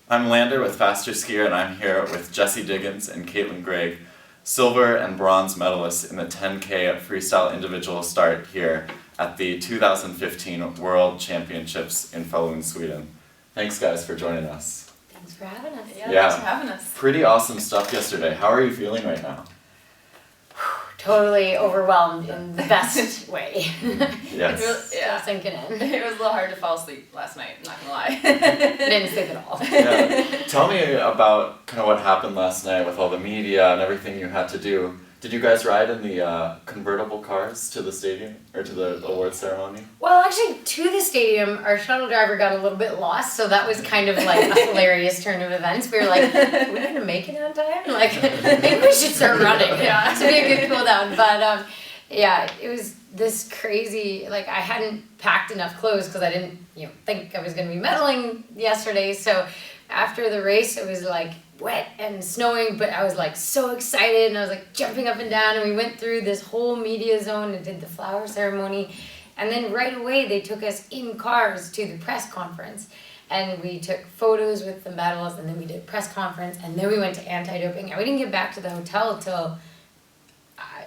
I'm Lander with Faster Skier, and I'm here with Jessie Diggins and Gregg, silver and bronze medalists in the 10K freestyle individual start here at the 2015 World Championships in Falun, Sweden. Thanks guys for joining us. Thanks for having us. Yeah, thanks for having us. Pretty awesome stuff yesterday. How are you feeling right now? Totally overwhelmed in the best way. Yes. Still sinking in. It was a little hard to fall asleep last night, I'm not gonna lie. Didn't sleep at all. Yeah. Tell me about kind of what happened last night with all the media and everything you had to do. Did you guys ride in the convertible cars to the stadium or to the award ceremony? Well, actually, to the stadium, our shuttle driver got a little bit lost, so that was kind of like a hilarious turn of events. We were like, are we going to make it on time? Like, maybe we should start running. Yeah. To be a good cool down. But yeah, it was this crazy, like I hadn't packed enough clothes because I didn't think I was going to be medaling yesterday. So after the race, it was like wet and snowing, but I was like so excited and I was like jumping up and down, and we went through this whole media zone and did the flower ceremony, and then right away they took us in cars to the press conference and we took photos with the medals, and then we did a press conference, and then we went to anti-doping, and we didn't get back to the hotel till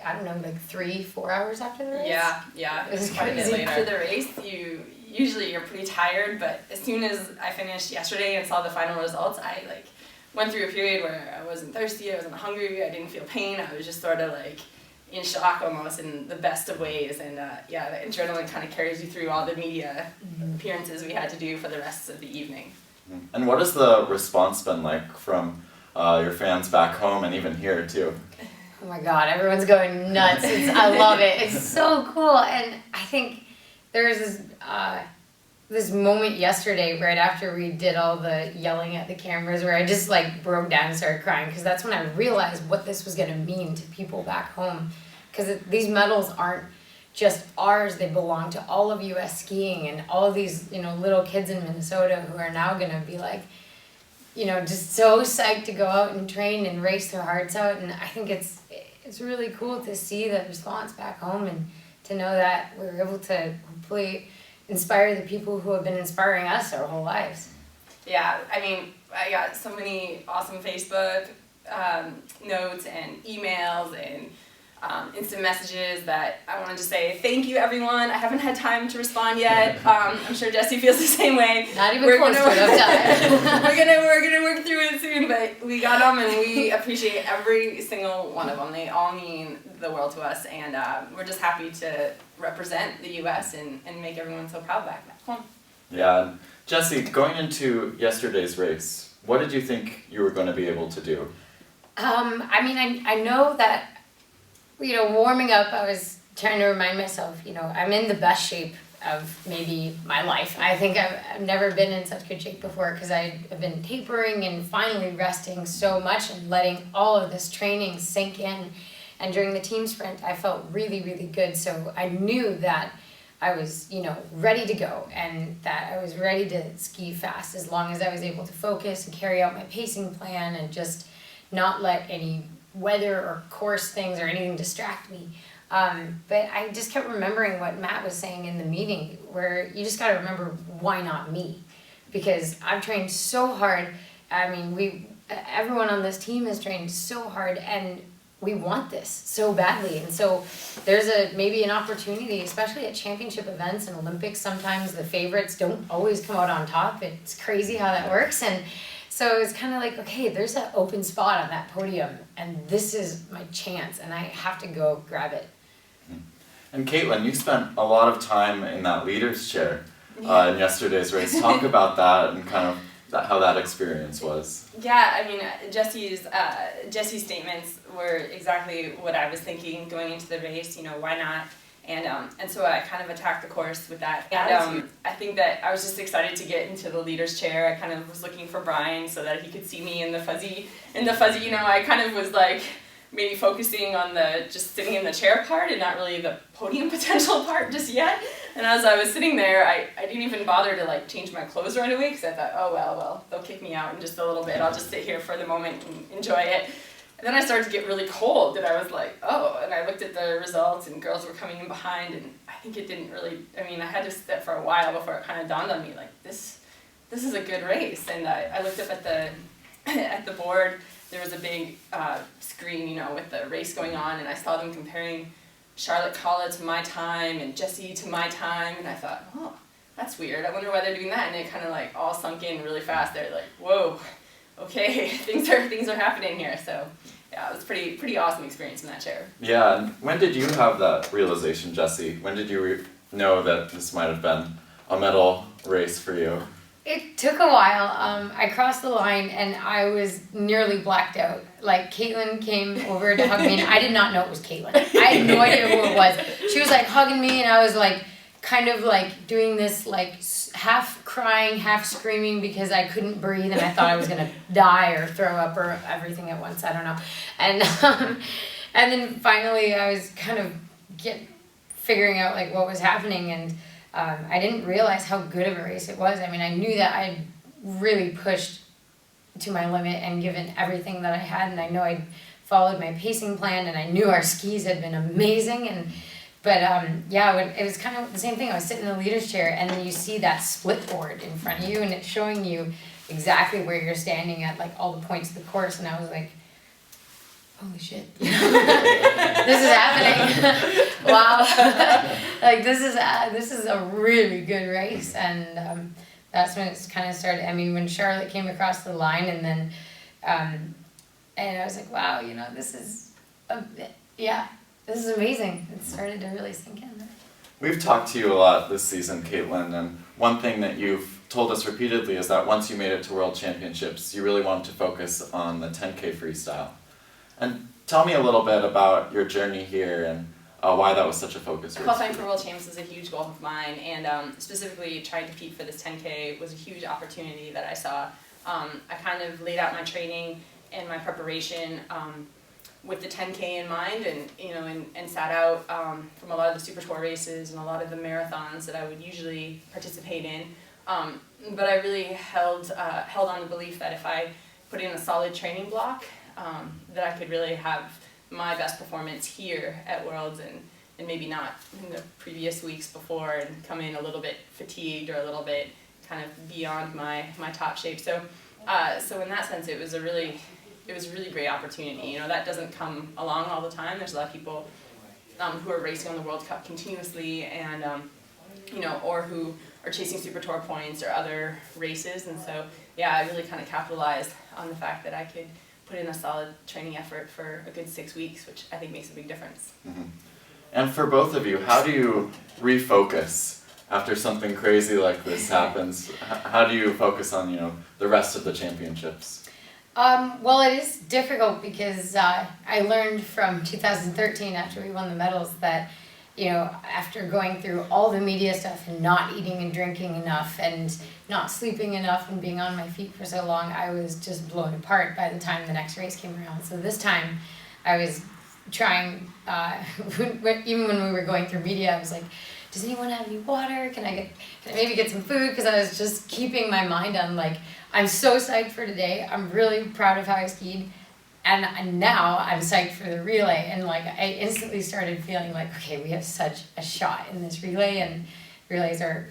I don't know, like 3-4 hours after the race. Yeah, It was quite a bit crazy. later. After the race, usually you're pretty tired, but as soon as I finished yesterday and saw the final results, I went through a period where I wasn't thirsty, I wasn't hungry, I didn't feel pain, I was just sort of like in shock almost in the best of ways, and the adrenaline kind of carries you through all the media appearances we had to do for the rest of the evening. And what has the response been like from your fans back home and even here too? Oh my God, everyone's going nuts. I love it. It's so cool. And I think there's this moment yesterday right after we did all the yelling at the cameras where I just like broke down and started crying, because that's when I realized what this was going to mean to people back home. Because these medals aren't just ours, they belong to all of US skiing and all of these little kids in Minnesota who are now going to be like, just so psyched to go out and train and race their hearts out. And I think it's really cool to see the response back home and to know that we're able to hopefully inspire the people who have been inspiring us our whole lives. Yeah, I mean, I got so many awesome Facebook notes and emails and instant messages that I wanted to say thank you, everyone. I haven't had time to respond yet. I'm sure Jessie feels the same way. Not even close to enough time. we're gonna work through it soon, but we got them, and we appreciate every single one of them. They all mean the world to us, and we're just happy to represent the U.S. and make everyone so proud back home. Yeah, and Jessie, going into yesterday's race, what did you think you were going to be able to do? I mean, I know that, warming up, I was trying to remind myself, I'm in the best shape of maybe my life. I think I've never been in such good shape before, because I've been tapering and finally resting so much and letting all of this training sink in. And during the team sprint, I felt really, really good. So I knew that I was, ready to go, and that I was ready to ski fast as long as I was able to focus and carry out my pacing plan and just not let any weather or course things or anything distract me. But I just kept remembering what Matt was saying in the meeting, where you just got to remember, why not me? Because I've trained so hard. I mean, everyone on this team has trained so hard, and we want this so badly. And so there's maybe an opportunity, especially at championship events and Olympics. Sometimes the favorites don't always come out on top. It's crazy how that works. And so it's kind of like, okay, there's that open spot on that podium, and this is my chance, and I have to go grab it. And Caitlin, you spent a lot of time in that leader's chair in yesterday's race. Talk about that and kind of how that experience was. Yeah, I mean, Jessie's statements were exactly what I was thinking going into the race. Why not? And so I kind of attacked the course with that. And I think that I was just excited to get into the leader's chair. I kind of was looking for Brian so that he could see me in the fuzzy. I kind of was like maybe focusing on the just sitting in the chair part and not really the podium potential part just yet. And as I was sitting there, I didn't even bother to change my clothes right away, because I thought, oh well, they'll kick me out in just a little bit. I'll just sit here for the moment and enjoy it. And then I started to get really cold, and I was like, oh, and I looked at the results, and girls were coming in behind, and I think it didn't really, I had to sit for a while before it kind of dawned on me, this this is a good race. And I looked up at the at the board. There was a big screen, you know, with the race going on, and I saw them comparing Charlotte Kalla to my time and Jessie to my time, and I thought, oh, that's weird. I wonder why they're doing that. And it kind of like all sunk in really fast. They're like, whoa, okay, things are happening here. So yeah, it was pretty awesome experience in that chair. Yeah, and when did you have that realization, Jessie? When did you know that this might have been a medal race for you? It took a while. I crossed the line and I was nearly blacked out. Like, Caitlin came over to hug me, and I did not know it was Caitlin. I had no idea who it was. She was like hugging me, and I was like kind of like doing this like half crying, half screaming because I couldn't breathe and I thought I was gonna die or throw up or everything at once. I don't know. And then finally I was kind of figuring out like what was happening, and I didn't realize how good of a race it was. I mean, I knew that I really pushed to my limit and given everything that I had, and I know I followed my pacing plan, and I knew our skis had been amazing. But it was kind of the same thing. I was sitting in the leader's chair, and then you see that split board in front of you, and it's showing you exactly where you're standing at, like all the points of the course, and I was like, holy shit, this is happening. Wow. Like, this is a really good race. And that's when it's kind of started. I mean, when Charlotte came across the line, and then and I was like, wow, you know, this is amazing. It started to really sink in. We've talked to you a lot this season, Caitlin, and one thing that you've told us repeatedly is that once you made it to World Championships, you really wanted to focus on the 10K freestyle. And tell me a little bit about your journey here and why that was such a focus. Qualifying for World Champs is a huge goal of mine, and specifically trying to compete for this 10K was a huge opportunity that I saw. I kind of laid out my training and my preparation with the 10K in mind, and and sat out from a lot of the Super Tour races and a lot of the marathons that I would usually participate in. But I really held on the belief that if I put in a solid training block, that I could really have my best performance here at Worlds, and maybe not in the previous weeks before, and come in a little bit fatigued or a little bit kind of beyond my top shape. So in that sense, it was a really great opportunity. You know, that doesn't come along all the time. There's a lot of people who are racing on the World Cup continuously, and or who are chasing Super Tour points or other races. And so yeah, I really kind of capitalized on the fact that I could put in a solid training effort for a good 6 weeks, which I think makes a big difference. Mm-hmm. And for both of you, how do you refocus after something crazy like this happens? How do you focus on, the rest of the championships? Well, it is difficult because I learned from 2013 after we won the medals that, after going through all the media stuff and not eating and drinking enough and not sleeping enough and being on my feet for so long, I was just blown apart by the time the next race came around. So this time I was trying, even when we were going through media, I was like, does anyone have any water? Can I maybe get some food? Because I was just keeping my mind on, like, I'm so psyched for today. I'm really proud of how I skied. And now I'm psyched for the relay. And like, I instantly started feeling like, okay, we have such a shot in this relay. And relays are,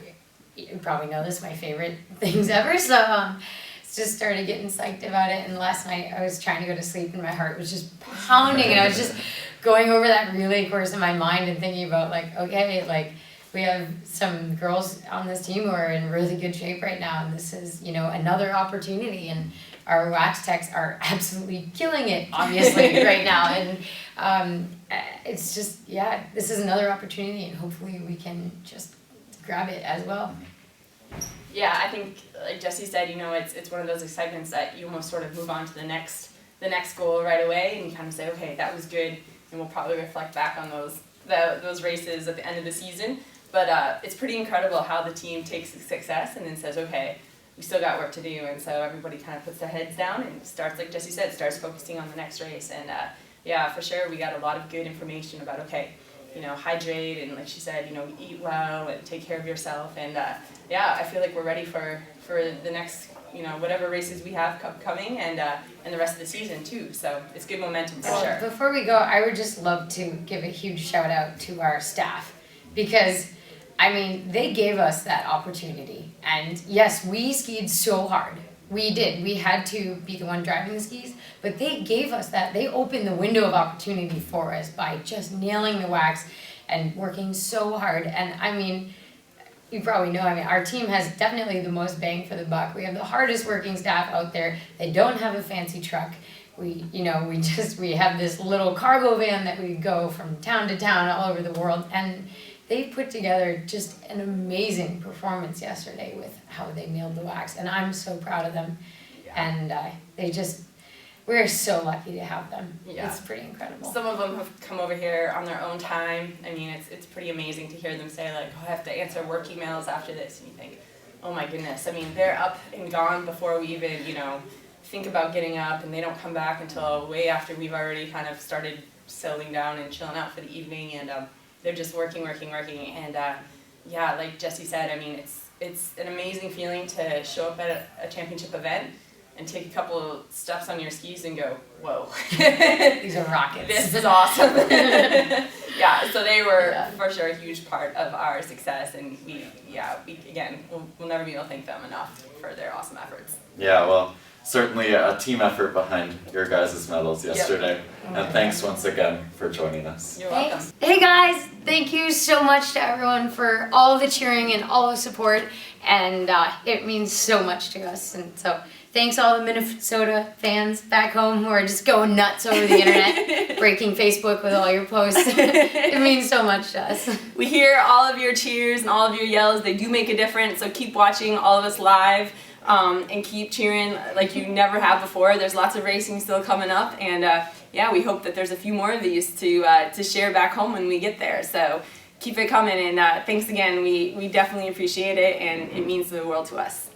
you probably know this, my favorite things ever. So just started getting psyched about it. And last night I was trying to go to sleep and my heart was just pounding. And I was just going over that relay course in my mind and thinking about, like, okay, like, we have some girls on this team who are in really good shape right now, and this is, another opportunity. And our wax techs are absolutely killing it, obviously, right now. And it's just, this is another opportunity, and hopefully we can just grab it as well. Yeah, I think, like Jessie said, it's one of those excitements that you almost sort of move on to the next goal right away, and you kind of say, okay, that was good, and we'll probably reflect back on those races at the end of the season. But it's pretty incredible how the team takes success and then says, okay, we still got work to do. And so everybody kind of puts their heads down and starts, like Jessie said, starts focusing on the next race. And for sure, we got a lot of good information about, okay, hydrate, and like she said, eat well and take care of yourself. And I feel like we're ready for the next, whatever races we have coming, and the rest of the season too. So it's good momentum for sure. Before we go, I would just love to give a huge shout out to our staff, because I mean, they gave us that opportunity. And yes, we skied so hard. We did. We had to be the one driving the skis, but they gave us that. They opened the window of opportunity for us by just nailing the wax and working so hard. And I mean, you probably know, I mean, our team has definitely the most bang for the buck. We have the hardest working staff out there. They don't have a fancy truck. We have this little cargo van that we go from town to town all over the world. And they put together just an amazing performance yesterday with how they nailed the wax. And I'm so proud of them. And we're so lucky to have them. Yeah. It's pretty incredible. Some of them have come over here on their own time. I mean, it's pretty amazing to hear them say, like, oh, I have to answer work emails after this. And you think, oh my goodness. I mean, they're up and gone before we even, think about getting up, and they don't come back until way after we've already kind of started settling down and chilling out for the evening. And they're just working. And like Jessie said, I mean, it's an amazing feeling to show up at a championship event and take a couple of steps on your skis and go, whoa. These are rockets. This is awesome. Yeah, so they were for sure a huge part of our success, and we'll never be able to thank them enough for their awesome efforts. Yeah, well, certainly a team effort behind your guys' medals yesterday. Yep. And thanks once again for joining us. You're welcome. Hey guys, thank you so much to everyone for all the cheering and all the support, and it means so much to us. And so thanks all the Minnesota fans back home who are just going nuts over the internet, breaking Facebook with all your posts. It means so much to us. We hear all of your cheers and all of your yells. They do make a difference, so keep watching all of us live. And keep cheering like you never have before. There's lots of racing still coming up, and we hope that there's a few more of these to share back home when we get there. So keep it coming, and thanks again. We definitely appreciate it, and it means the world to us.